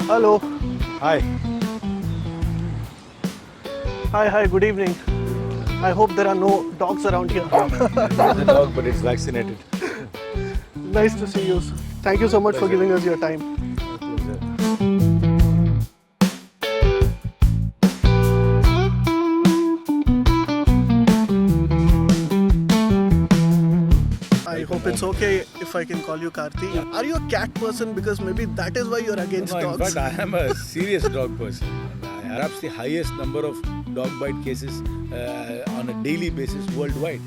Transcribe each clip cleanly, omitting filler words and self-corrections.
Hello. Hi. Hi, good evening. I hope there are no dogs around here. There's a dog, but it's vaccinated. Nice to see you. Thank you so much for giving us your time. I hope it's okay if I can call you Karti. Are you a cat person? Because maybe that is why you're against No, in dogs. fact, I am a serious dog person. And perhaps the highest number of dog bite cases on a daily basis worldwide.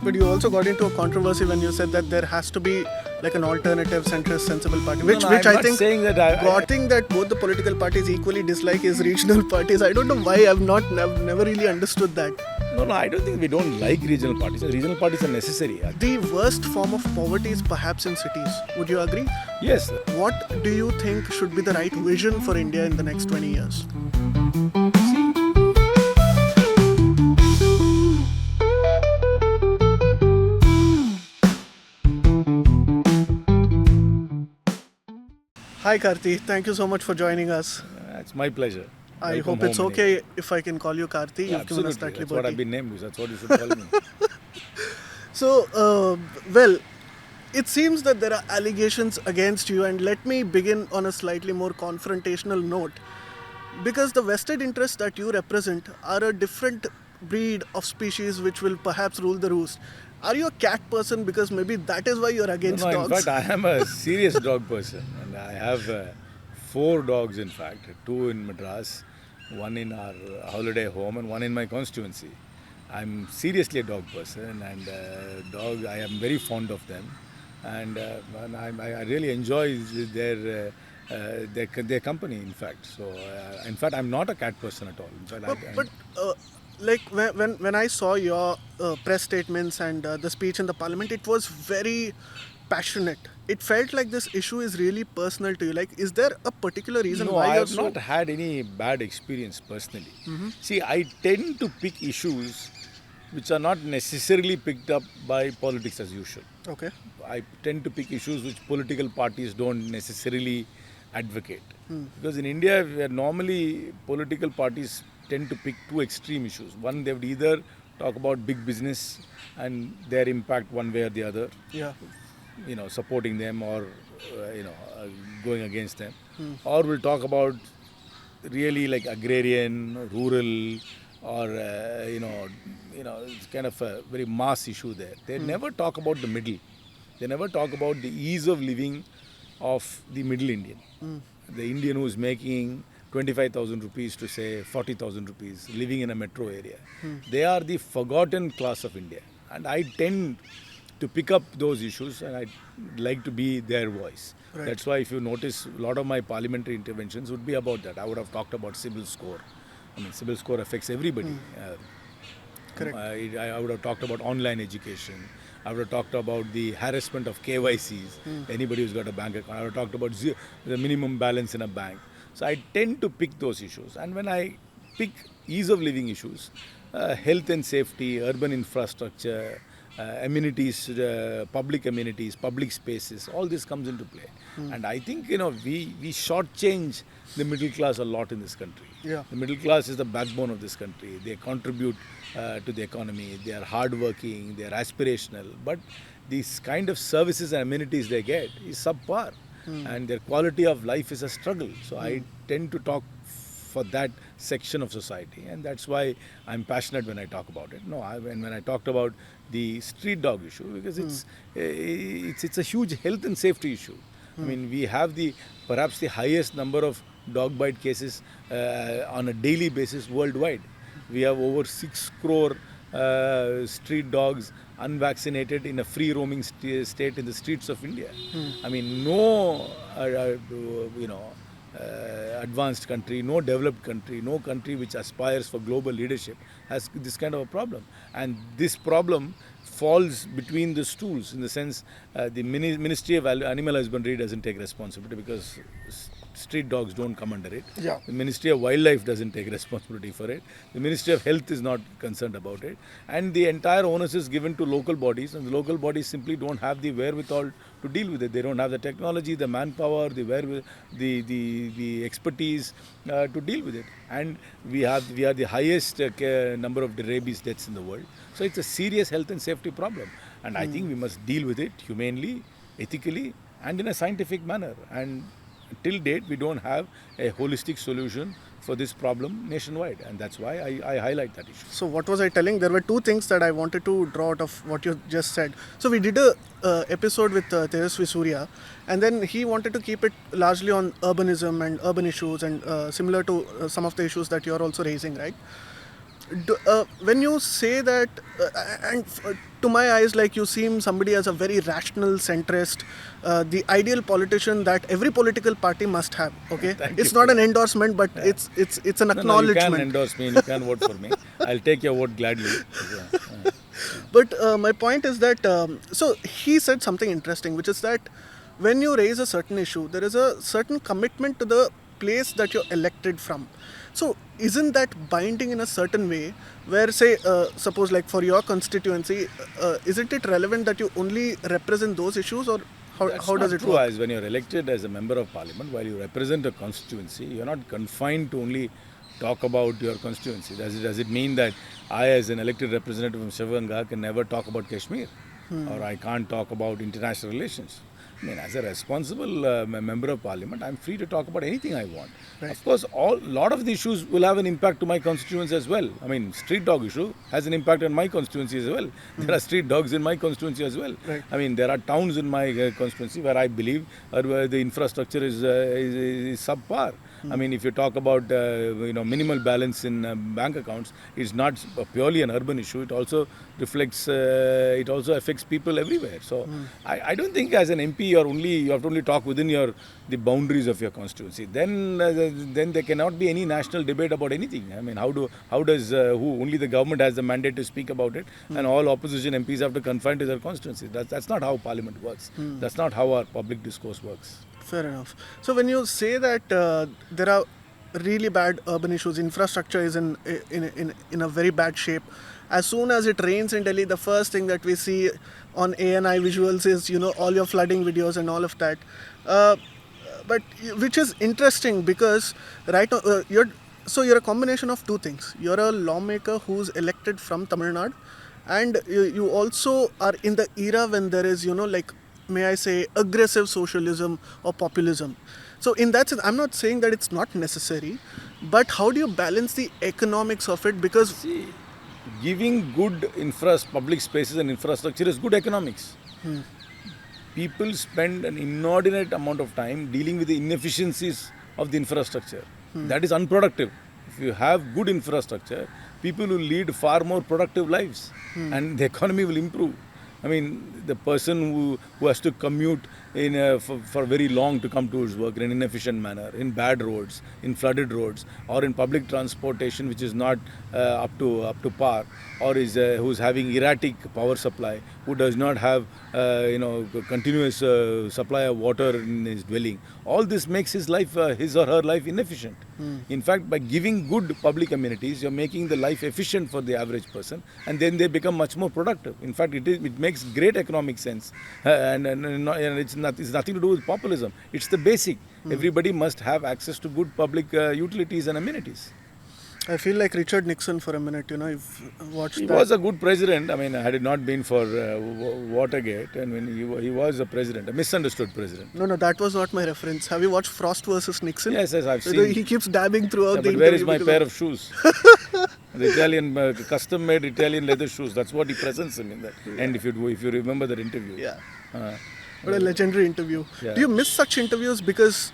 But you also got into a controversy when you said that there has to be like an alternative, centrist, sensible party, which I'm I not think saying that got thing that both the political parties equally dislike is regional parties. I don't know why. I've never really understood that. No, I don't think we don't like regional parties. Regional parties are necessary. The worst form of poverty is perhaps in cities. Would you agree? Yes. What do you think should be the right vision for India in the next 20 years? Hi Karti, thank you so much for joining us. It's my pleasure. I Welcome hope it's home, okay if I can call you Karti. Yeah, You've given us absolutely. that That's what I've liberty. been named. That's what you should call me. So, well, it seems that there are allegations against you, and let me begin on a slightly more confrontational note. Because the vested interests that you represent are a different breed of species which will perhaps rule the roost. Are you a cat person? Because maybe that is why you're against In dogs. fact, I am a serious dog person. And I have 4 dogs, in fact. 2 in Madras, 1 in our holiday home, and 1 in my constituency. I'm seriously a dog person, and dog, I am very fond of them. And I really enjoy their company, in fact. So, in fact, I'm not a cat person at all. In fact, But like when I saw your press statements and the speech in the parliament, it was very passionate. It felt like this issue is really personal to you. Like, is there a particular reason No, why I you're have so? not had any bad experience personally. See, I tend to pick issues which are not necessarily picked up by politics as usual. Okay. I tend to pick issues which political parties don't necessarily advocate. Because in India, where normally political parties tend to pick 2 extreme issues. One, they would either talk about big business and their impact one way or the other, Yeah. supporting them or going against them, or we'll talk about really like agrarian, rural, or it's kind of a very mass issue there. They never talk about the middle. They never talk about the ease of living of the middle Indian, the Indian who's making 25,000 rupees to say 40,000 rupees, living in a metro area. They are the forgotten class of India, and I tend to pick up those issues, and I like to be their voice. Right. That's why if you notice, a lot of my parliamentary interventions would be about that. I would have talked about civil score. I mean, civil score affects everybody. Correct. I would have talked about online education. I would have talked about the harassment of KYCs, anybody who's got a bank account. I would have talked about the minimum balance in a bank. So I tend to pick those issues. And when I pick ease of living issues, health and safety, urban infrastructure, amenities, public spaces, all this comes into play. And I think, we shortchange the middle class a lot in this country. Yeah. The middle class is the backbone of this country. They contribute to the economy. They are hardworking. They are aspirational. But these kind of services and amenities they get is subpar. And their quality of life is a struggle. So I tend to talk for that section of society, and that's why I'm passionate when I talk about it. When I talked about the street dog issue, because it's a huge health and safety issue. I mean, we have perhaps the highest number of dog bite cases on a daily basis worldwide. We have over 6 crore street dogs unvaccinated in a free roaming state in the streets of India. I mean, no advanced country, no developed country, no country which aspires for global leadership has this kind of a problem. And this problem falls between the stools, in the sense the Ministry of Animal Husbandry doesn't take responsibility, because street dogs don't come under it. Yeah. The Ministry of Wildlife doesn't take responsibility for it. The Ministry of Health is not concerned about it. And the entire onus is given to local bodies, and the local bodies simply don't have the wherewithal to deal with it. They don't have the technology, the manpower, the expertise to deal with it. And we are the highest number of rabies deaths in the world. So it's a serious health and safety problem. And I think we must deal with it humanely, ethically, and in a scientific manner. And till date, we don't have a holistic solution for this problem nationwide, and that's why I highlight that issue. So what was I telling? There were two things that I wanted to draw out of what you just said. So we did a episode with Tejasvi Surya, and then he wanted to keep it largely on urbanism and urban issues, and similar to some of the issues that you're also raising, right? When you say that, to my eyes, like, you seem somebody as a very rational centrist, the ideal politician that every political party must have. Okay, it's not an endorsement, but it's an acknowledgement. No, you can endorse me, and you can vote for me. I'll take your vote gladly. But my point is that, so he said something interesting, which is that when you raise a certain issue, there is a certain commitment to the place that you're elected from. So isn't that binding in a certain way where, say, suppose like for your constituency, isn't it relevant that you only represent those issues, or how does it true. work? As when you're elected as a member of parliament, while you represent a constituency, you're not confined to only talk about your constituency. Does it mean that I, as an elected representative from Sivaganga, can never talk about Kashmir? Or I can't talk about international relations? I mean, as a responsible member of parliament, I'm free to talk about anything I want. Right. Of course, a lot of the issues will have an impact to my constituency as well. I mean, street dog issue has an impact on my constituency as well. There are street dogs in my constituency as well. Right. I mean, there are towns in my constituency where I believe where the infrastructure is subpar. I mean, if you talk about minimal balance in bank accounts, it's not purely an urban issue. It also reflects. It also affects people everywhere. So I don't think as an MP you have to only talk within the boundaries of your constituency. Then there cannot be any national debate about anything. I mean, how does only the government has the mandate to speak about it, and all opposition MPs have to confine to their constituency? That's not how Parliament works. That's not how our public discourse works. Fair enough. So when you say that there are really bad urban issues, infrastructure is in a very bad shape. As soon as it rains in Delhi, the first thing that we see on ANI visuals is all your flooding videos and all of that. But which is interesting because you're a combination of two things. You're a lawmaker who's elected from Tamil Nadu, and you also are in the era when there is may I say, aggressive socialism or populism. So in that sense, I'm not saying that it's not necessary, but how do you balance the economics of it? Because see, giving good public spaces and infrastructure is good economics. People spend an inordinate amount of time dealing with the inefficiencies of the infrastructure. That is unproductive. If you have good infrastructure, people will lead far more productive lives, and the economy will improve. I mean, the person who has to commute for very long to come to his work in an inefficient manner, in bad roads, in flooded roads, or in public transportation which is not up to par, or who's having erratic power supply, who does not have continuous supply of water in his dwelling. All this makes his or her life inefficient. In fact, by giving good public amenities, you're making the life efficient for the average person, and then they become much more productive. In fact, it makes great economic sense, and it's nothing to do with populism. It's the basic. Everybody must have access to good public utilities and amenities. I feel like Richard Nixon for a minute, you've watched He that. was a good president. I mean, had it not been for Watergate, and when he was a president, a misunderstood president. No, that was not my reference. Have you watched Frost versus Nixon? Yes, I've seen. He keeps dabbing throughout the but interview. where is my pair of shoes? The Italian, custom-made Italian leather shoes. That's what he presents him in that. And if you remember that interview. Yeah. What a legendary interview. Yeah. Do you miss such interviews because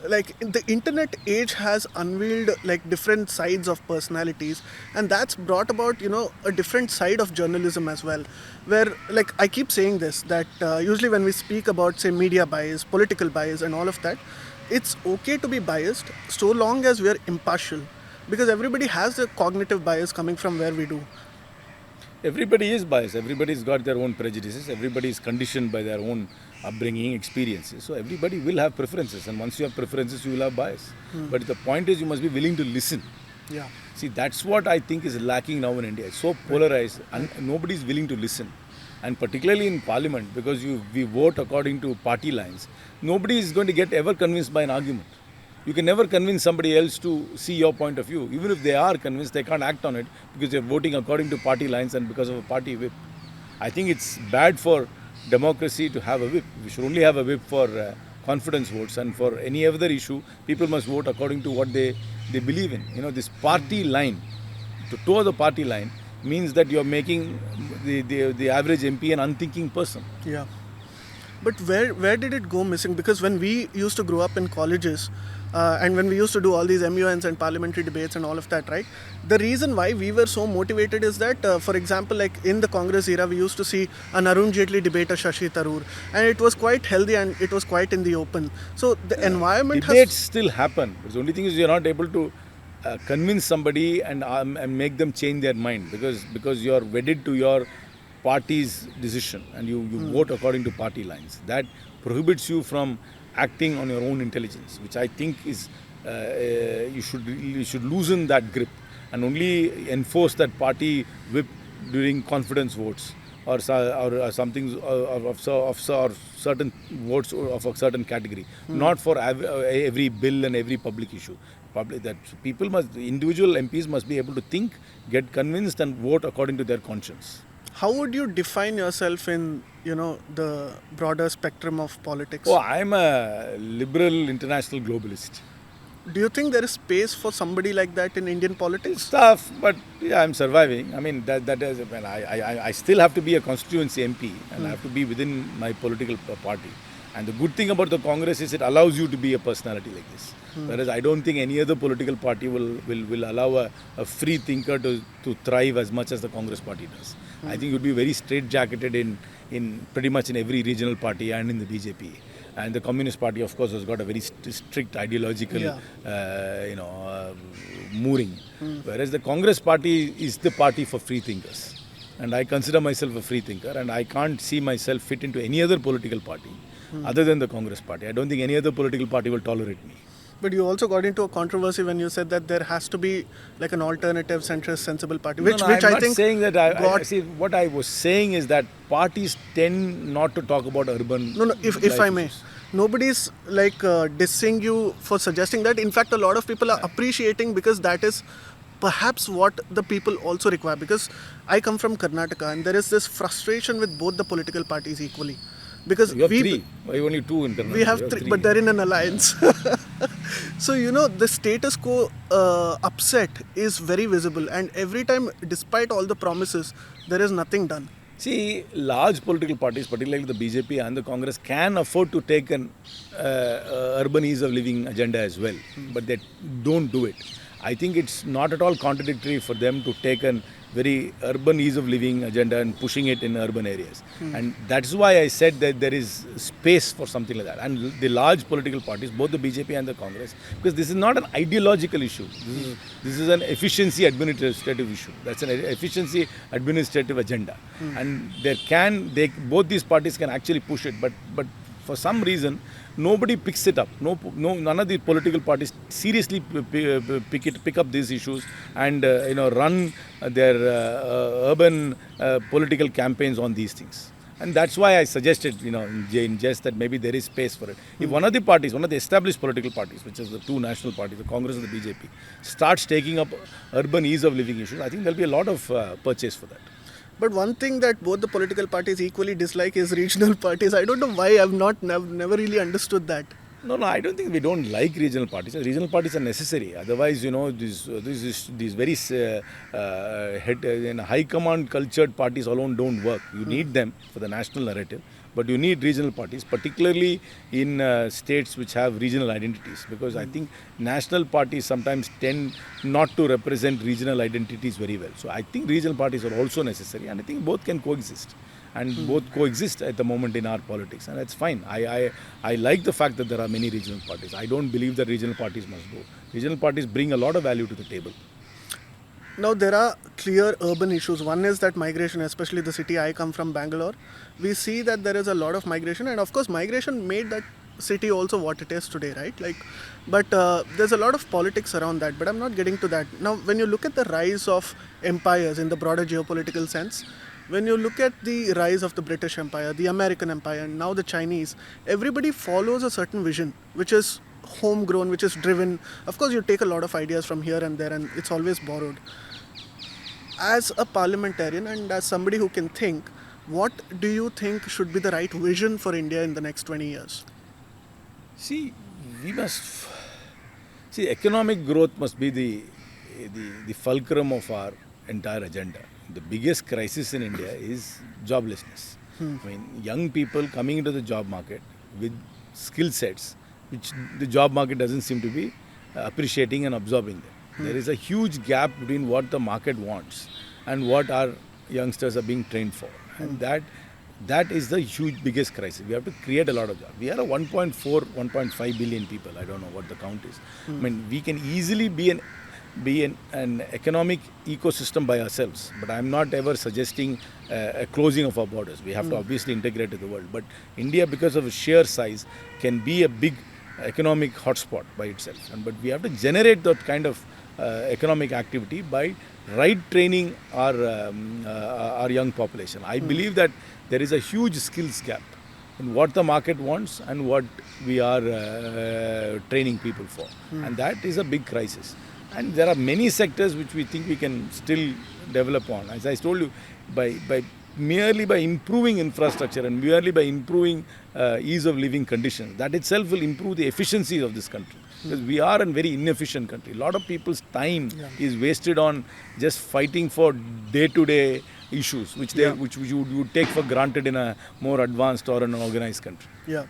the internet age has unveiled different sides of personalities, and that's brought about a different side of journalism as well, where I keep saying this, that usually when we speak about, say, media bias, political bias and all of that, it's okay to be biased so long as we are impartial, because everybody has a cognitive bias coming from where we do. Everybody is biased. Everybody's got their own prejudices. Everybody is conditioned by their own upbringing, experiences. So everybody will have preferences, and once you have preferences, you will have bias. But the point is, you must be willing to listen. Yeah. See, that's what I think is lacking now in India. It's so polarized, and nobody is willing to listen. And particularly in Parliament, because we vote according to party lines, nobody is going to get ever convinced by an argument. You can never convince somebody else to see your point of view. Even if they are convinced, they can't act on it because they're voting according to party lines and because of a party whip. I think it's bad for democracy to have a whip. We should only have a whip for confidence votes, and for any other issue, people must vote according to what they believe in. You know, this party line, to toe the party line, means that you're making the average MP an unthinking person. Yeah. But where did it go missing? Because when we used to grow up in colleges, and when we used to do all these MUNs and parliamentary debates and all of that, right? The reason why we were so motivated is that, for example, like in the Congress era, we used to see an Arun Jaitley debate a Shashi Tharoor, and it was quite healthy and it was quite in the open. So the environment Debates still happen. But the only thing is you're not able to convince somebody and make them change their mind because you're wedded to your party's decision and you vote according to party lines. That prohibits you from acting on your own intelligence, which I think is you should loosen that grip and only enforce that party whip during confidence votes or something of certain votes of a certain category, not for every bill and every public issue. Individual MPs must be able to think, get convinced, and vote according to their conscience. How would you define yourself in, the broader spectrum of politics? Oh, I'm a liberal international globalist. Do you think there is space for somebody like that in Indian politics? It's tough, but yeah, I'm surviving. I mean, that is, well, I still have to be a constituency MP and I have to be within my political party. And the good thing about the Congress is it allows you to be a personality like this. Whereas I don't think any other political party will allow a free thinker to thrive as much as the Congress party does. I think it would be very straitjacketed in pretty much in every regional party and in the BJP. And the Communist Party, of course, has got a very strict ideological, mooring. Whereas the Congress Party is the party for free thinkers. And I consider myself a free thinker, and I can't see myself fit into any other political party other than the Congress Party. I don't think any other political party will tolerate me. But you also got into a controversy when you said that there has to be like an alternative, centrist, sensible party, which I'm I not think saying that. See, what I was saying is that parties tend not to talk about urban. No, if I may. Issues. Nobody's like dissing you for suggesting that. In fact, a lot of people are appreciating because that is perhaps what the people also require. Because I come from Karnataka and there is this frustration with both the political parties equally. Because you have three. Why only two in Karnataka? We have three, but they're in an alliance. So, the status quo upset is very visible. And every time, despite all the promises, there is nothing done. See, large political parties, particularly the BJP and the Congress, can afford to take an urban ease of living agenda as well. But they don't do it. I think it's not at all contradictory for them to take an very urban ease of living agenda and pushing it in urban areas. And that's why I said that there is space for something like that. And the large political parties, both the BJP and the Congress, because this is not an ideological issue. This is an efficiency administrative issue. That's an efficiency administrative agenda. And both these parties can actually push it. But for some reason, nobody picks it up. None of the political parties seriously pick up these issues and run their urban political campaigns on these things. And that's why I suggested, in jest, that maybe there is space for it. If one of the established political parties, which is the two national parties, the Congress and the BJP, starts taking up urban ease of living issues, I think there'll be a lot of purchase for that. But one thing that both the political parties equally dislike is regional parties. I don't know why. I've never really understood that. No, I don't think we don't like regional parties. Regional parties are necessary. Otherwise, these very high command cultured parties alone don't work. You need them for the national narrative. But you need regional parties, particularly in states which have regional identities. Because I think national parties sometimes tend not to represent regional identities very well. So I think regional parties are also necessary, and I think both can coexist. And both coexist at the moment in our politics, and that's fine. I like the fact that there are many regional parties. I don't believe that regional parties must go. Regional parties bring a lot of value to the table. Now, there are clear urban issues. One is that migration, especially the city I come from, Bangalore. We see that there is a lot of migration, and of course, migration made that city also what it is today, right? But there's a lot of politics around that. But I'm not getting to that now. When you look at the rise of empires in the broader geopolitical sense, when you look at the rise of the British Empire, the American Empire, and now the Chinese, everybody follows a certain vision, which is homegrown, which is driven. Of course, you take a lot of ideas from here and there, and it's always borrowed. As a parliamentarian and as somebody who can think, what do you think should be the right vision for India in the next 20 years? See, we must see economic growth must be the fulcrum of our entire agenda. The biggest crisis in India is joblessness. I mean, young people coming into the job market with skill sets which the job market doesn't seem to be appreciating and absorbing them. There is a huge gap between what the market wants and what our youngsters are being trained for. And that is the huge biggest crisis. We have to create a lot of jobs. We are a 1.4, 1.5 billion people. I don't know what the count is. I mean, we can easily be an economic ecosystem by ourselves. But I'm not ever suggesting a closing of our borders. We have to obviously integrate with the world. But India, because of sheer size, can be a big economic hotspot by itself. But we have to generate that kind of economic activity by right training our young population. I believe that there is a huge skills gap in what the market wants and what we are training people for. And that is a big crisis. And there are many sectors which we think we can still develop on. As I told you, merely by improving infrastructure and merely by improving ease of living conditions, that itself will improve the efficiency of this country. Because we are a very inefficient country. A lot of people's time is wasted on just fighting for day-to-day issues, which you would take for granted in a more advanced or an organized country. Yeah.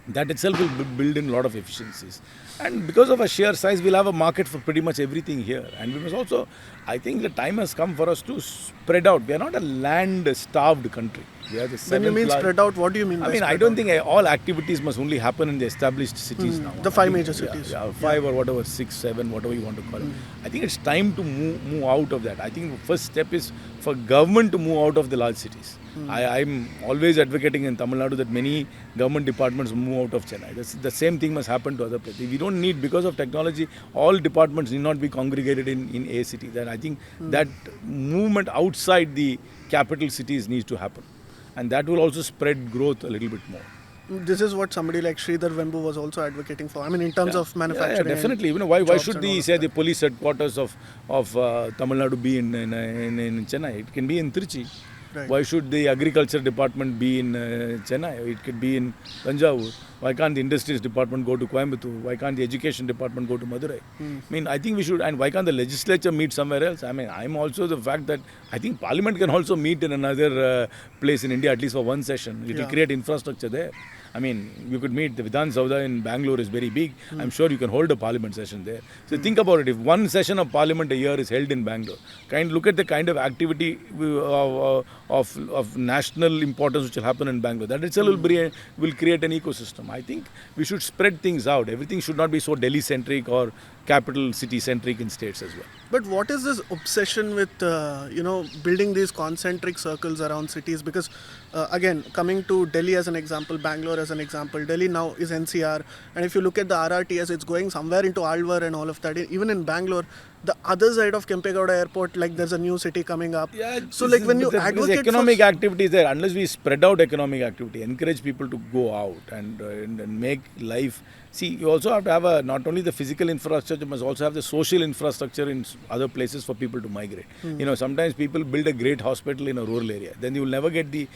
That itself will build in a lot of efficiencies. And because of our sheer size, we'll have a market for pretty much everything here. And we must also, I think the time has come for us to spread out. We are not a land-starved country. We are the When you mean spread out, what do you mean by I don't think all activities must only happen in the established cities now. The five major cities. Yeah, five or whatever, 6, 7, whatever you want to call it. I think it's time to move out of that. I think the first step is for government to move out of the large cities. I'm always advocating in Tamil Nadu that many government departments move out of Chennai. The same thing must happen to other places. We don't need, because of technology, all departments need not be congregated in a city. Then I think that movement outside the capital cities needs to happen. And that will also spread growth a little bit more. This is what somebody like Sridhar Vembu was also advocating for. I mean, in terms of manufacturing. Yeah, definitely. You know, why should the police headquarters of Tamil Nadu be in Chennai? It can be in Trichy. Right. Why should the agriculture department be in Chennai? It could be in Tanjavur. Why can't the industries department go to Coimbatore? Why can't the education department go to Madurai? I mean, I think we should. And why can't the legislature meet somewhere else? I mean, I'm also the fact that I think Parliament can also meet in another place in India, at least for one session. It will create infrastructure there. I mean, you could meet the Vidhan Sauda in Bangalore is very big. I'm sure you can hold a parliament session there. So think about it. If one session of parliament a year is held in Bangalore, look at the kind of activity of national importance which will happen in Bangalore. That itself will create an ecosystem. I think we should spread things out. Everything should not be so Delhi-centric or capital city-centric in states as well. But what is this obsession with, building these concentric circles around cities? Because, again, coming to Delhi as an example, Bangalore as an example, Delhi now is NCR. And if you look at the RRTS, it's going somewhere into Alwar and all of that. Even in Bangalore, the other side of Kempegowda Airport, there's a new city coming up. Yeah, so when you advocate economic activities there, unless we spread out economic activity, encourage people to go out and make life. See, you also have to have not only the physical infrastructure, you must also have the social infrastructure in other places for people to migrate. You know, sometimes people build a great hospital in a rural area. Then you will never get the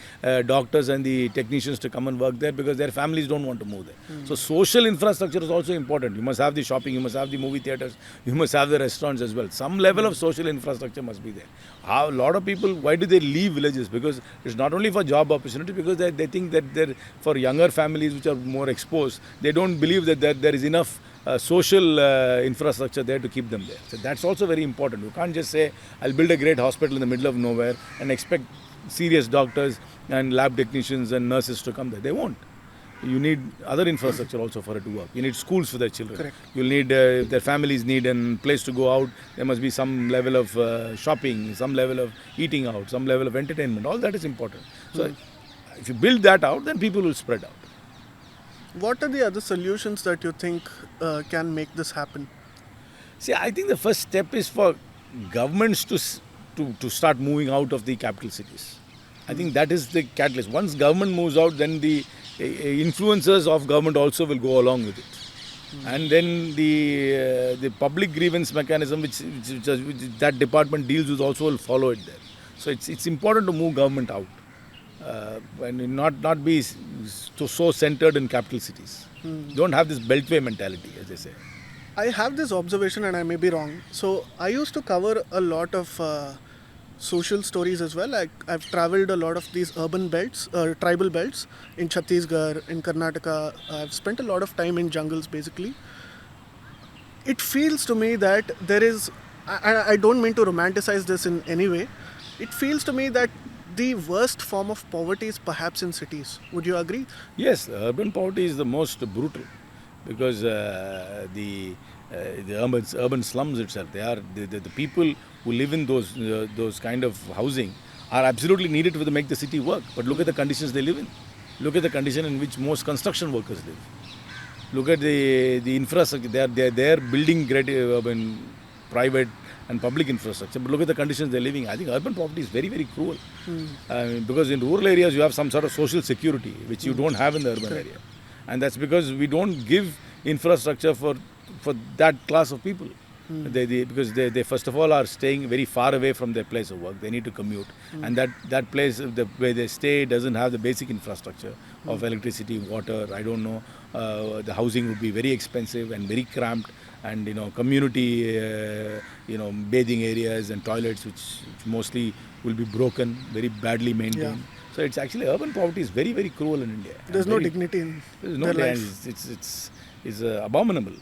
doctors and the technicians to come and work there because their families don't want to move there. So social infrastructure is also important. You must have the shopping, you must have the movie theatres, you must have the restaurants as well. Some level of social infrastructure must be there. A lot of people, why do they leave villages? Because it's not only for job opportunity, because they think that they're for younger families which are more exposed, they don't believe that there is enough social infrastructure there to keep them there. So that's also very important. You can't just say, I'll build a great hospital in the middle of nowhere and expect serious doctors and lab technicians and nurses to come there. They won't. you need other infrastructure also for it to work. You need schools for their children. Correct. You'll need, if their families need a place to go out, there must be some level of shopping, some level of eating out, some level of entertainment. All that is important. So if you build that out, then people will spread out. What are the other solutions that you think can make this happen? See, I think the first step is for governments to start moving out of the capital cities. I think that is the catalyst. Once government moves out, then the influencers of government also will go along with it. And then the public grievance mechanism, which that department deals with, also will follow it there. So it's important to move government out and not be so centered in capital cities. Don't have this beltway mentality, as they say. I have this observation, and I may be wrong. So I used to cover a lot of social stories as well. I've traveled a lot of these urban belts, tribal belts in Chhattisgarh, in Karnataka. I've spent a lot of time in jungles, basically. It feels to me that there is, I don't mean to romanticize this in any way, it feels to me that the worst form of poverty is perhaps in cities. Would you agree? Yes, urban poverty is the most brutal, because the urban slums itself, they are the people who live in those kind of housing are absolutely needed to make the city work. But look at the conditions they live in. Look at the condition in which most construction workers live. Look at the infrastructure. They are building great urban, private and public infrastructure. But look at the conditions they're living. I think urban poverty is very, very cruel. Because in rural areas you have some sort of social security which you don't have in the urban area. And that's because we don't give infrastructure for that class of people. Because they first of all are staying very far away from their place of work. They need to commute. And that place, the where they stay, doesn't have the basic infrastructure of electricity, water, I don't know. The housing would be very expensive and very cramped. And community bathing areas and toilets which mostly will be broken, very badly maintained. So it's actually, urban poverty is very, very cruel in India. There's no dignity in their life. It's abominable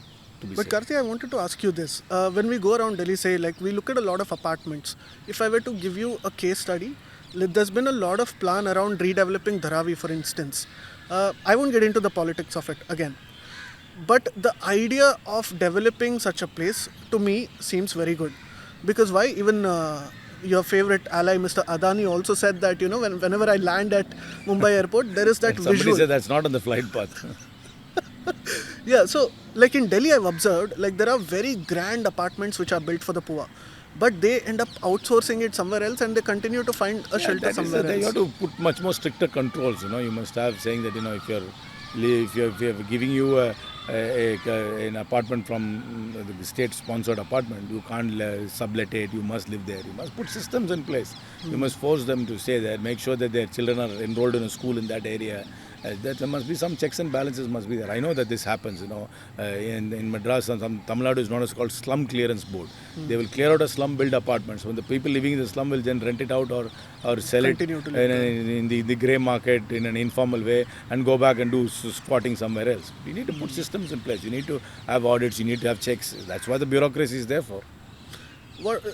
to be But said. Karti, I wanted to ask you this. When we go around Delhi, say, like, we look at a lot of apartments. If I were to give you a case study, there's been a lot of plan around redeveloping Dharavi, for instance. I won't get into the politics of it again. But the idea of developing such a place, to me, seems very good. Because why? Even your favorite ally, Mr. Adani, also said that, whenever I land at Mumbai airport, there is that Somebody visual. said that's not on the flight path. Yeah, so like in Delhi, I've observed, like, there are very grand apartments which are built for the poor. But they end up outsourcing it somewhere else, and they continue to find a shelter somewhere else. You have to put much more stricter controls. You must have saying that if you're giving you an apartment from the state-sponsored apartment, you can't sublet it. You must live there. You must put systems in place. You must force them to stay there. Make sure that their children are enrolled in a school in that area. There must be some checks and balances must be there. I know that this happens, in Madras, Tamil Nadu is known as called slum clearance board. They will clear out a slum, build apartments. When the people living in the slum will then rent it out or sell Continue it to live in the grey market in an informal way and go back and do squatting somewhere else. You need to put systems in place. You need to have audits. You need to have checks. That's what the bureaucracy is there for.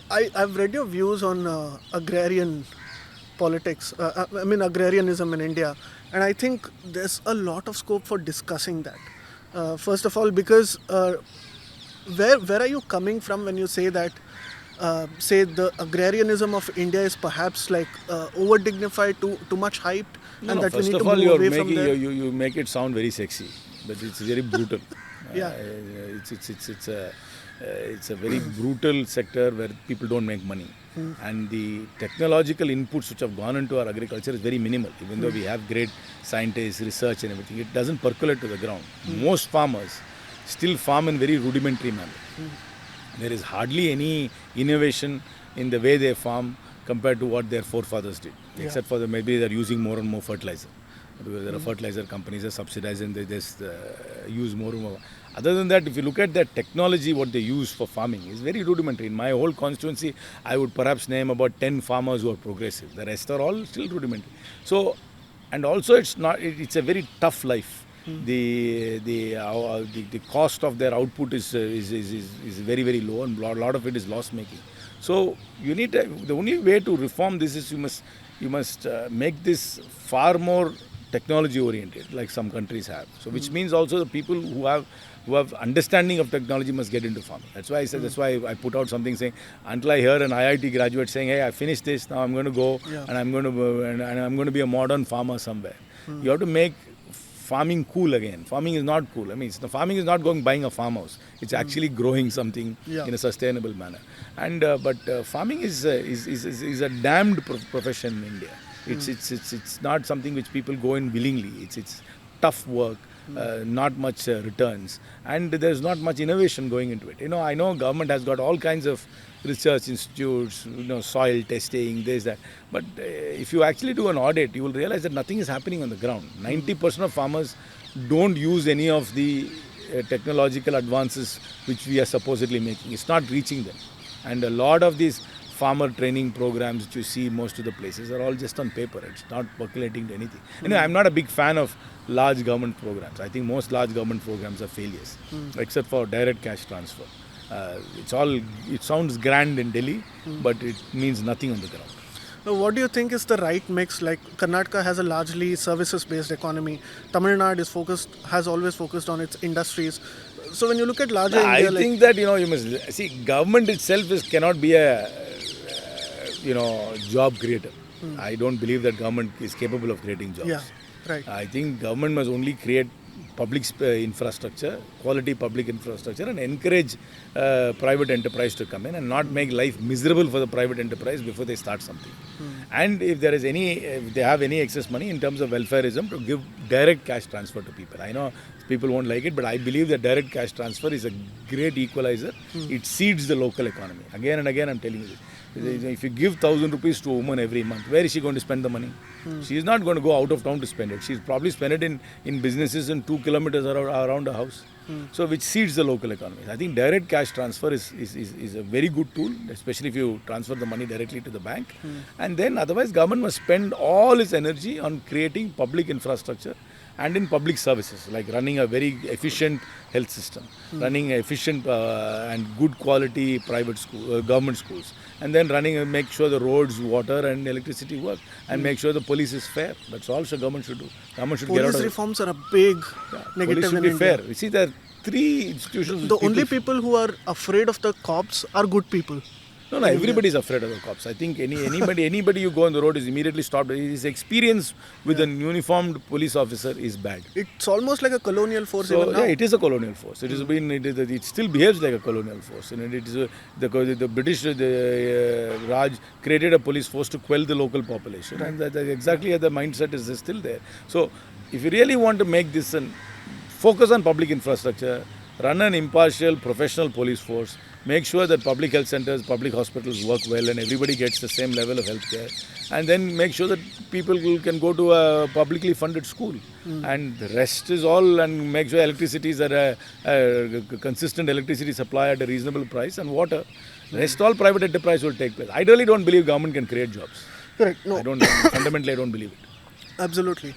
I've read your views on agrarian politics, agrarianism in India, and I think there's a lot of scope for discussing that. First of all, because where are you coming from when you say that, say the agrarianism of India is perhaps like over-dignified, too much hyped, and that we need to move away from there? You make it sound very sexy, but it's very brutal. Yeah. It's a very brutal sector where people don't make money. And the technological inputs which have gone into our agriculture is very minimal. Even though we have great scientists, research and everything, it doesn't percolate to the ground. Most farmers still farm in very rudimentary manner. There is hardly any innovation in the way they farm compared to what their forefathers did. Except for maybe they're using more and more fertilizer. Because there are fertilizer companies that subsidize and they just use more and more. Other than that, if you look at that technology, what they use for farming is very rudimentary. In my whole constituency, I would perhaps name about 10 farmers who are progressive. The rest are all still rudimentary. So, and also it's a very tough life. The cost of their output is very, very low, and a lot of it is loss making. So the only way to reform this is you must make this far more technology oriented, like some countries have. So which means also the people who have understanding of technology must get into farming. That's why I said, that's why I put out something saying, until I hear an IIT graduate saying, hey, I finished this, now I'm going to go and I'm going to and I'm going to be a modern farmer somewhere. You have to make farming cool again. Farming is not cool. I mean, farming is not going buying a farmhouse. It's actually growing something in a sustainable manner. And but farming is a damned profession in India. It's not something which people go in willingly. It's tough work. Not much returns, and there's not much innovation going into it. I know government has got all kinds of research institutes, soil testing, this, that. But if you actually do an audit, you will realize that nothing is happening on the ground. 90% of farmers don't use any of the technological advances which we are supposedly making. It's not reaching them, and a lot of these farmer training programs that you see most of the places are all just on paper. It's not percolating to anything. I'm not a big fan of large government programs. I think most large government programs are failures, except for direct cash transfer. It sounds grand in Delhi, but it means nothing on the ground. Now, what do you think is the right mix? Like Karnataka has a largely services-based economy. Tamil Nadu has always focused on its industries. So when you look at larger India, I think that you must see, government itself cannot be a job creator. I don't believe that government is capable of creating jobs. Yeah, right. I think government must only create public infrastructure, quality public infrastructure, and encourage private enterprise to come in and not make life miserable for the private enterprise before they start something. And if they have any excess money in terms of welfareism, to give direct cash transfer to people. I know people won't like it, but I believe that direct cash transfer is a great equalizer. It seeds the local economy. Again and again I'm telling you this. If you give 1,000 rupees to a woman every month, where is she going to spend the money? She is not going to go out of town to spend it. She's probably spend it in businesses in 2 kilometers around her house. So which seeds the local economy. I think direct cash transfer is a very good tool, especially if you transfer the money directly to the bank. And then otherwise government must spend all its energy on creating public infrastructure and in public services, like running a very efficient health system, running efficient and good quality government schools, and then make sure the roads, water and electricity work, and make sure the police is fair. That's all government should do. Government should police get out of reforms are a big negative police should in be India. fair. You see, there are 3 institutions. The only people who are afraid of the cops are good people. No, everybody is afraid of the cops. I think anybody you go on the road is immediately stopped. His experience with an uniformed police officer is bad. It's almost like a colonial force So even now. it is a colonial force. It still behaves like a colonial force. The British Raj created a police force to quell the local population, and that exactly the mindset is still there. So if you really want to make this focus on public infrastructure, run an impartial professional police force. Make sure that public health centers, public hospitals work well and everybody gets the same level of health care. And then make sure that people can go to a publicly funded school. And the rest is all, and make sure electricity is at a consistent electricity supply at a reasonable price, and water. Rest all private enterprise will take place. I really don't believe government can create jobs. Correct. No. Fundamentally I don't believe it. Absolutely.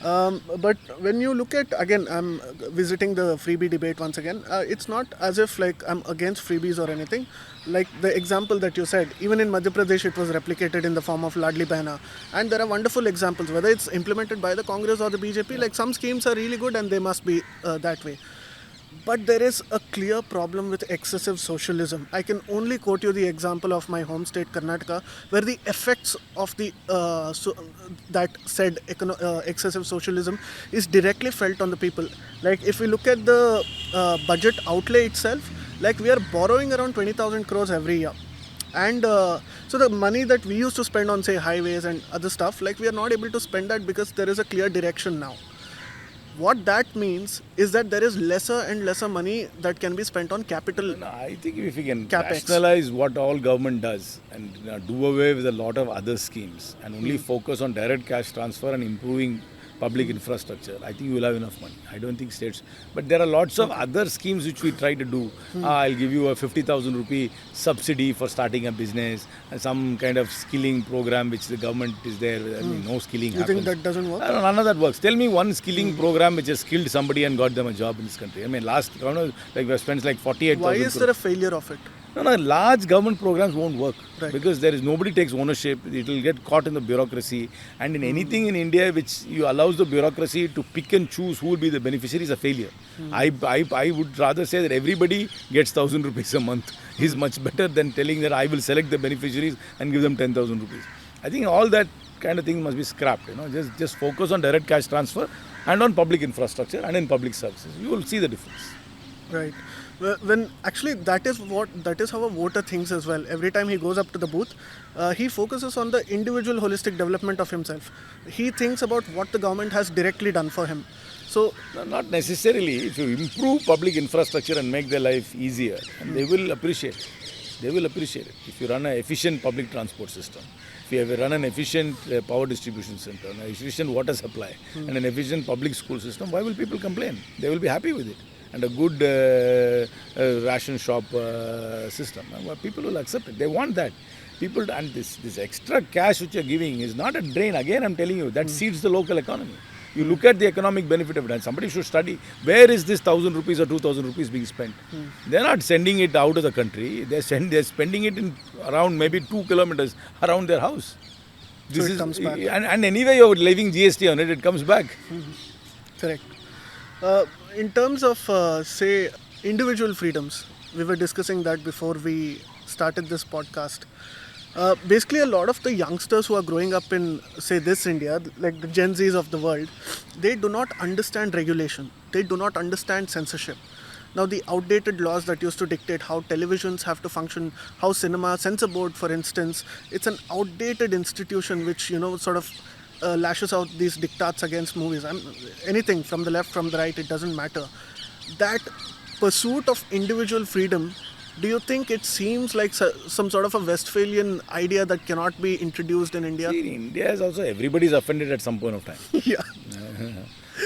But when you look at, again, I'm visiting the freebie debate once again, it's not as if like I'm against freebies or anything. Like the example that you said, even in Madhya Pradesh it was replicated in the form of Ladli Behna, and there are wonderful examples, whether it's implemented by the Congress or the BJP, like some schemes are really good and they must be that way. But there is a clear problem with excessive socialism. I can only quote you the example of my home state, Karnataka, where the effects of the that said excessive socialism is directly felt on the people. Like if we look at the budget outlay itself, like we are borrowing around 20,000 crores every year. And so the money that we used to spend on, say, highways and other stuff, like we are not able to spend that because there is a clear direction now. What that means is that there is lesser and lesser money that can be spent on capital. No, I think if we can CapEx. rationalize what all government does and do away with a lot of other schemes and only focus on direct cash transfer and improving public infrastructure, I think you will have enough money. I don't think states. But there are lots of other schemes which we try to do. I'll give you a 50,000 rupee subsidy for starting a business, and some kind of skilling program which the government is there. I mean, no skilling happens. You think that doesn't work? None of that works. Tell me one skilling program which has skilled somebody and got them a job in this country. I mean, like we have spent like 48,000. Why is there a failure of it? No, large government programs won't work Right. because nobody takes ownership. It will get caught in the bureaucracy, and in anything in India which you allows the bureaucracy to pick and choose who will be the beneficiary is a failure. I would rather say that everybody gets 1,000 rupees a month is much better than telling that I will select the beneficiaries and give them 10,000 rupees. I think all that kind of thing must be scrapped. Just focus on direct cash transfer and on public infrastructure and in public services. You will see the difference. Right. When actually that is how a voter thinks as well. Every time he goes up to the booth, he focuses on the individual holistic development of himself. He thinks about what the government has directly done for him. So No, not necessarily. If you improve public infrastructure and make their life easier, and they will appreciate it. They will appreciate it. If you run an efficient public transport system, if you run an efficient power distribution center, an efficient water supply, and an efficient public school system, why will people complain? They will be happy with it. And a good ration shop system. People will accept it. They want that. People, and this extra cash which you're giving is not a drain. Again, I'm telling you, that seeds the local economy. You look at the economic benefit of it, and somebody should study where is this 1,000 rupees or 2,000 rupees being spent. They're not sending it out of the country. They're spending it in around maybe 2 kilometers around their house. So it comes back. And anyway, you're leaving GST on it. It comes back. correct. In terms of say individual freedoms, we were discussing that before we started this podcast. Basically, a lot of the youngsters who are growing up in, say, this India, like the Gen Zs of the world, they do not understand regulation. They do not understand censorship. Now, the outdated laws that used to dictate how televisions have to function, how cinema, censor board, for instance, it's an outdated institution which, sort of lashes out these diktats against movies. Anything from the left, from the right, it doesn't matter. That pursuit of individual freedom, do you think it seems like some sort of a Westphalian idea that cannot be introduced in India? See, in India is also everybody is offended at some point of time. Yeah.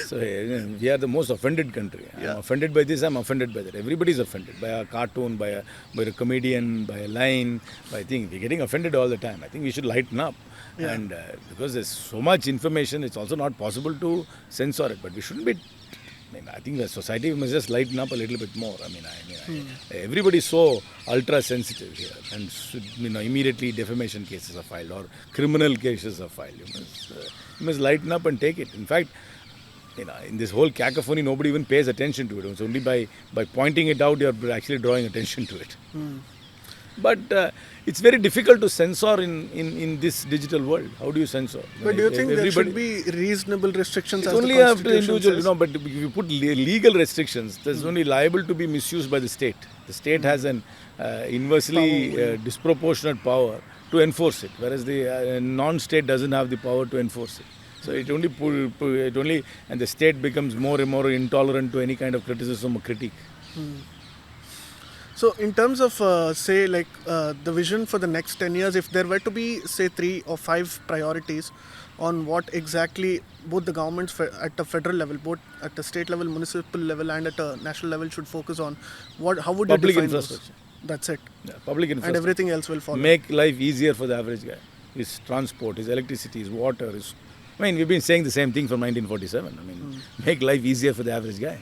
So we are the most offended country. I'm offended by this, I'm offended by that. Everybody is offended by a cartoon, by a comedian, by a line. I think we're getting offended all the time. I think we should lighten up. Yeah. And because there's so much information, it's also not possible to censor it. But we shouldn't be. I think the society must just lighten up a little bit more. Everybody is so ultra sensitive here, and immediately defamation cases are filed or criminal cases are filed. You must lighten up and take it. In fact, in this whole cacophony, nobody even pays attention to it. It's only by pointing it out you're actually drawing attention to it. But it's very difficult to censor in this digital world. How do you censor? But do you think there should be reasonable restrictions? It's as only the after Constitution individual, says? but if you put legal restrictions, there's only liable to be misused by the state. The state has an inversely disproportionate power to enforce it, whereas the non-state doesn't have the power to enforce it. So it only and the state becomes more and more intolerant to any kind of criticism or critique. So in terms of, say, like the vision for the next 10 years, if there were to be, say, 3 or 5 priorities on what exactly both the governments at the federal level, both at the state level, municipal level and at a national level should focus on, how would Public you define infrastructure. those? That's it. Yeah, public infrastructure. And everything else will follow. Make life easier for the average guy. His transport, his electricity, his water. We've been saying the same thing from 1947. Make life easier for the average guy.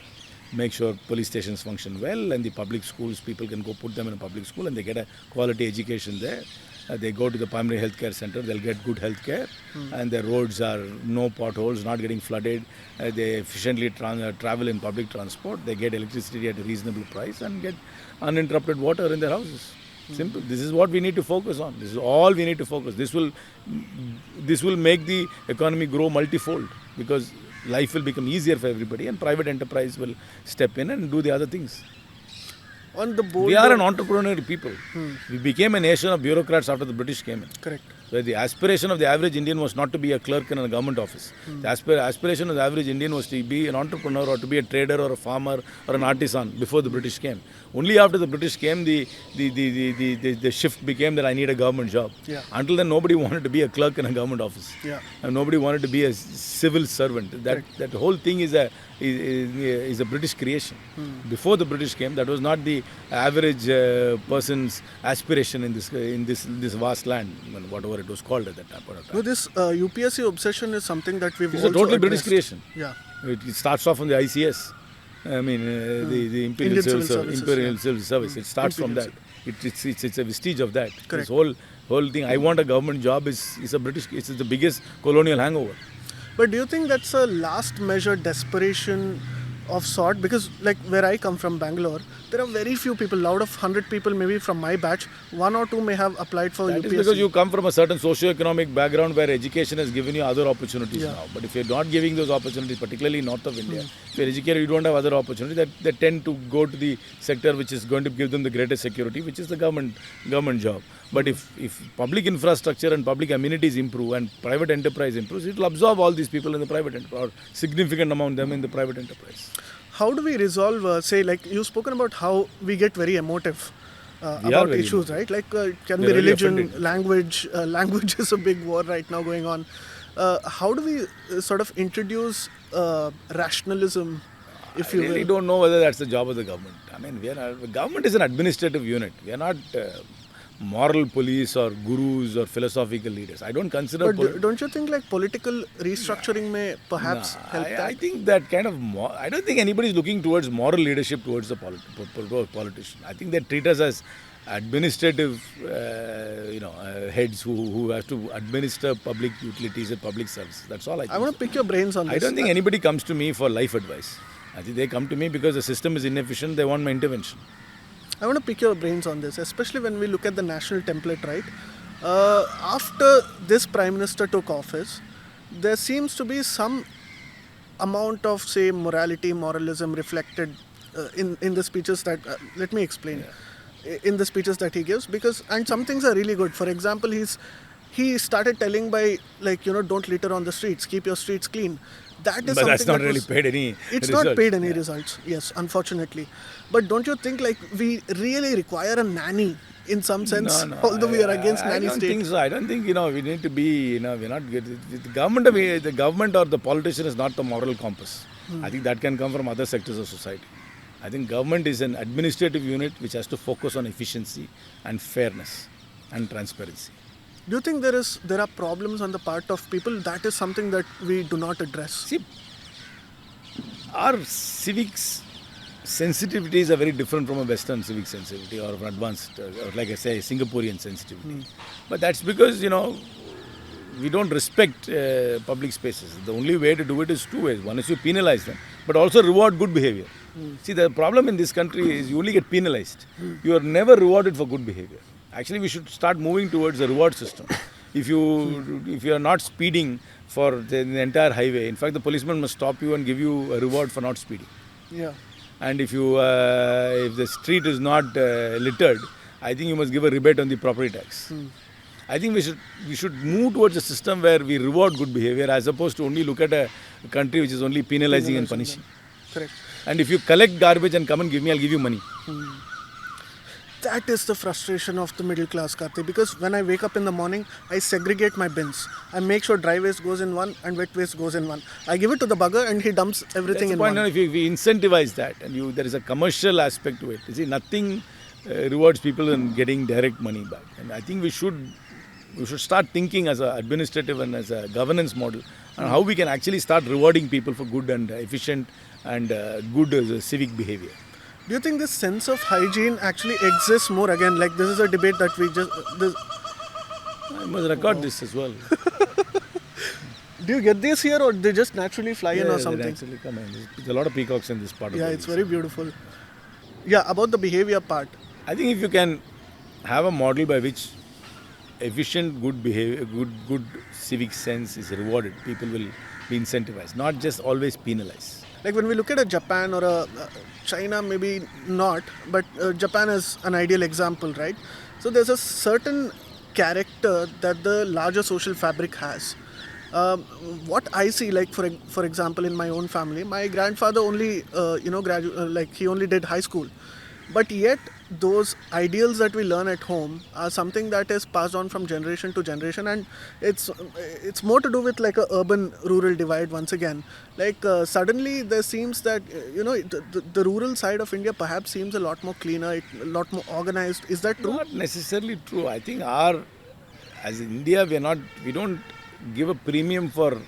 Make sure police stations function well, and the public schools, people can go put them in a public school and they get a quality education there. They go to the primary healthcare center, they'll get good healthcare, and their roads are no potholes, not getting flooded. They efficiently travel in public transport. They get electricity at a reasonable price and get uninterrupted water in their houses. Simple. This is what we need to focus on. This is all we need to focus. This will make the economy grow multifold, because life will become easier for everybody and private enterprise will step in and do the other things. On the board, We are an entrepreneurial people. We became a nation of bureaucrats after the British came in. correct. Where the aspiration of the average Indian was not to be a clerk in a government office. The aspiration of the average Indian was to be an entrepreneur or to be a trader or a farmer or an artisan before the British came. Only after the British came, the shift became that I need a government job. Yeah. Until then, nobody wanted to be a clerk in a government office. Yeah. And nobody wanted to be a civil servant. That whole thing is a British creation. Before the British came, that was not the average person's aspiration in this vast land, whatever it was called at that time. No, this UPSC obsession is something that we've It's a also totally British addressed. creation. Yeah. It starts off from the ICS. The Imperial Indian Civil Civil Services, Imperial yeah. Civil Service. It starts from that. It's a vestige of that. Correct. This whole thing. I want a government job is a British. It's the biggest colonial hangover. But do you think that's a last measure desperation of sort? Because like where I come from, Bangalore, there are very few people. Out of 100 people, maybe from my batch, 1 or 2 may have applied for That UPSC. is because you come from a certain socio-economic background where education has given you other opportunities now. But if you're not giving those opportunities, particularly north of India, if you're educated, you don't have other opportunities. They tend to go to the sector which is going to give them the greatest security, which is the government job. But if public infrastructure and public amenities improve and private enterprise improves, it will absorb all these people in the private enterprise, or significant amount of them in the private enterprise. How do we resolve, say, like you've spoken about how we get very emotive We are about very issues, right? Like it can We're be really religion, offended. language. Language is a big war right now going on. How do we sort of introduce rationalism, if you I really will? don't know whether that's the job of the government. I mean, the government is an administrative unit. We are not moral police or gurus or philosophical leaders. I don't consider. But don't you think like political restructuring may perhaps help that? I think that kind of. I don't think anybody is looking towards moral leadership towards the politician. I think they treat us as administrative, heads who have to administer public utilities and public services. That's all I think. I want to pick your brains on this. I don't think anybody comes to me for life advice. I think they come to me because the system is inefficient. They want my intervention. I want to pick your brains on this, especially when we look at the national template, right? After this Prime Minister took office, there seems to be some amount of, say, moralism reflected in the speeches that, let me explain, in the speeches that he gives, and some things are really good. For example, he started telling by, like, don't litter on the streets, keep your streets clean. That is But something that's not that really was- paid any It's results. not paid any results, yes, unfortunately. But don't you think like we really require a nanny in some sense, although we are against I nanny don't state? think so. I don't think we need to be. We're not good. The government or the politician is not the moral compass. I think that can come from other sectors of society. I think government is an administrative unit which has to focus on efficiency and fairness and transparency. Do you think there are problems on the part of people? That is something that we do not address. See, our civics sensitivities are very different from a Western civic sensitivity or an advanced, or like I say, Singaporean sensitivity. But that's because, we don't respect public spaces. The only way to do it is 2 ways. One is you penalize them, but also reward good behavior. See, the problem in this country is you only get penalized. You are never rewarded for good behavior. Actually, we should start moving towards a reward system. If you are not speeding for the entire highway, in fact, the policeman must stop you and give you a reward for not speeding. Yeah. And if the street is not littered, I think you must give a rebate on the property tax. I think we should move towards a system where we reward good behavior as opposed to only look at a country which is only penalizing and punishing. Correct. And if you collect garbage and come and give me, I'll give you money. That is the frustration of the middle class, Karti, because when I wake up in the morning, I segregate my bins. I make sure dry waste goes in one and wet waste goes in one. I give it to the bugger and he dumps everything That's in the point. one. Now, if we incentivize that and there is a commercial aspect to it, you see, nothing rewards people in getting direct money back. And I think we should start thinking as an administrative and as a governance model on how we can actually start rewarding people for good and efficient and good civic behavior. Do you think this sense of hygiene actually exists more? Again, like this is a debate that we just... I must record this as well. Do you get these here or they just naturally fly in or something? Actually come in. There's a lot of peacocks in this part of Yeah, the it's world. very beautiful. Yeah, about the behavior part. I think if you can have a model by which efficient, good behavior, good civic sense is rewarded, people will be incentivized, not just always penalized. Like when we look at a Japan or a China, maybe not, but Japan is an ideal example, right? So there's a certain character that the larger social fabric has. What I see, like for example, in my own family, my grandfather only, he only did high school, but yet those ideals that we learn at home are something that is passed on from generation to generation, and it's more to do with like a urban-rural divide once again. Like suddenly there seems that the rural side of India perhaps seems a lot more cleaner, a lot more organized. Is that true? Not necessarily true. I think as India, we don't give a premium for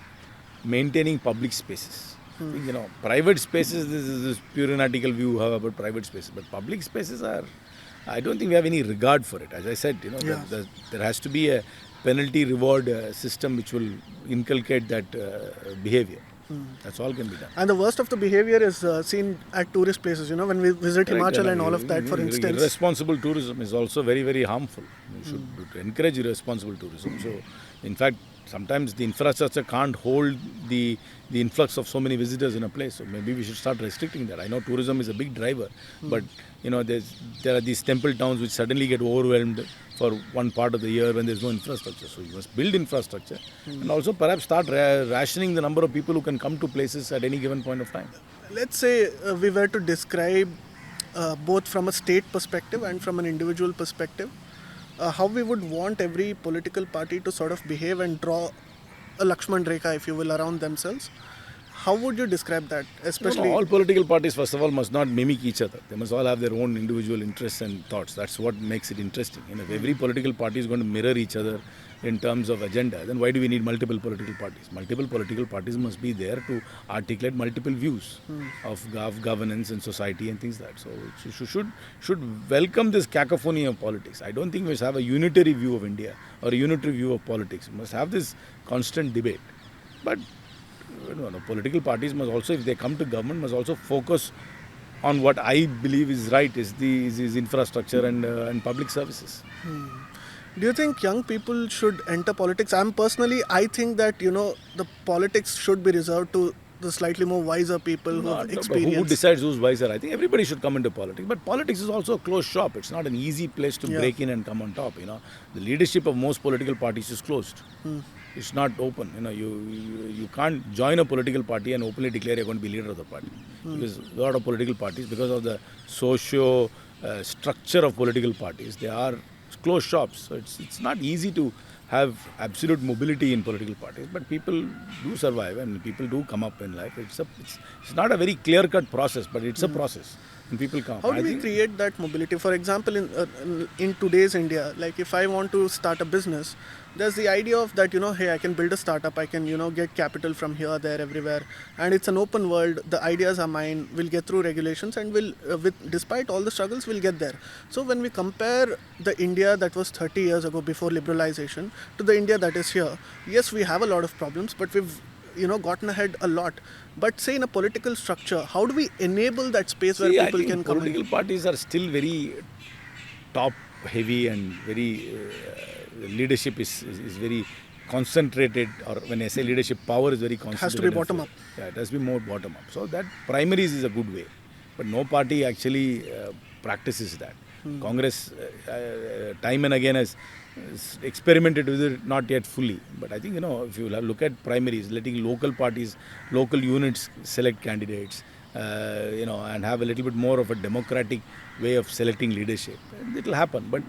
maintaining public spaces. I think, private spaces, this is this purinautical view you have about private spaces, but public spaces are I don't think we have any regard for it. As I said, Yeah. there has to be a penalty reward system which will inculcate that behavior. That's all can be done. And the worst of the behavior is seen at tourist places, when we visit Correct. Himachal and all of that, for instance. Irresponsible tourism is also very, very harmful. You should encourage irresponsible tourism. So, in fact, sometimes the infrastructure can't hold the influx of so many visitors in a place. So maybe we should start restricting that. I know tourism is a big driver, but there are these temple towns which suddenly get overwhelmed for one part of the year when there's no infrastructure. So you must build infrastructure and also perhaps start rationing the number of people who can come to places at any given point of time. Let's say we were to describe both from a state perspective and from an individual perspective, how we would want every political party to sort of behave and draw a Lakshman Rekha, if you will, around themselves. How would you describe that? Especially all political parties, first of all, must not mimic each other. They must all have their own individual interests and thoughts. That's what makes it interesting. If every political party is going to mirror each other in terms of agenda, then why do we need multiple political parties? Multiple political parties must be there to articulate multiple views of governance and society and things like that. So should welcome this cacophony of politics. I don't think we must have a unitary view of India or a unitary view of politics. We must have this constant debate. But political parties must also, if they come to government, must also focus on what I believe is right, is infrastructure and public services. do you think young people should enter politics? I think that, the politics should be reserved to the slightly more wiser people who have experience. Who decides who's wiser? I think everybody should come into politics. But politics is also a closed shop. It's not an easy place to break in and come on top. The leadership of most political parties is closed. It's not open. You can't join a political party and openly declare you're going to be leader of the party. Because a lot of political parties, because of the socio structure of political parties, they are closed shops. So it's not easy to have absolute mobility in political parties, but people do survive and people do come up in life. It's not a very clear-cut process, but it's a process. And people come. How do we create that mobility? For example, in today's India, like if I want to start a business, there's the idea of that, hey, I can build a startup, I can, get capital from here, there, everywhere. And it's an open world, the ideas are mine, we'll get through regulations and despite all the struggles, we'll get there. So when we compare the India that was 30 years ago before liberalization to the India that is here, yes, we have a lot of problems, but we've gotten ahead a lot. But say in a political structure, how do we enable that space where people can come in? Political parties are still very top heavy and very leadership is very concentrated, or when I say leadership, power is very concentrated. Has to be bottom up. Yeah, it has to be more bottom up. So that primaries is a good way, but no party actually practices that. Congress time and again has experimented with it, not yet fully. But I think, if you look at primaries, letting local parties, local units select candidates, and have a little bit more of a democratic way of selecting leadership, it will happen. But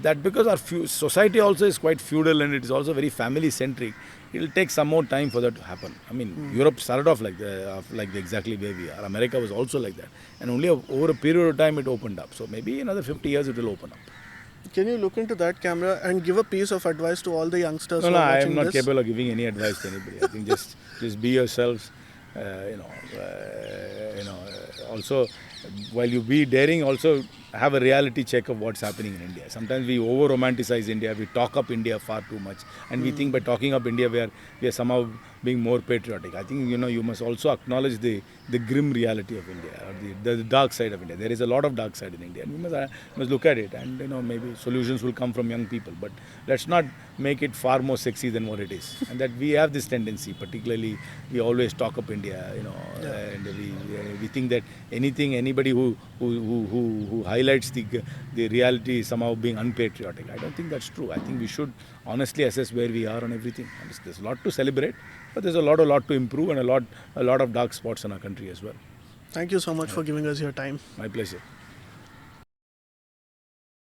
that, because our society also is quite feudal and it is also very family centric, it will take some more time for that to happen. I mean, Europe started off like the exactly where we are. America was also like that, and only over a period of time it opened up. So maybe another 50 years it will open up. Can you look into that camera and give a piece of advice to all the youngsters who are watching this? I am not capable of giving any advice to anybody. I think just be yourselves. Also, while you be daring, also have a reality check of what's happening in India. Sometimes we over-romanticize India, we talk up India far too much, and we think by talking up India we are somehow being more patriotic. I think you must also acknowledge the grim reality of India, or the dark side of India. There is a lot of dark side in India, and we must look at it, and maybe solutions will come from young people. But let's not make it far more sexy than what it is. And that we have this tendency, particularly we always talk up India, and we think that anybody who highlights the reality is somehow being unpatriotic. I don't think that's true. I think we should honestly assess where we are on everything. And there's a lot to celebrate, but there's a lot to improve, and a lot of dark spots in our country as well. Thank you so much for giving us your time. My pleasure.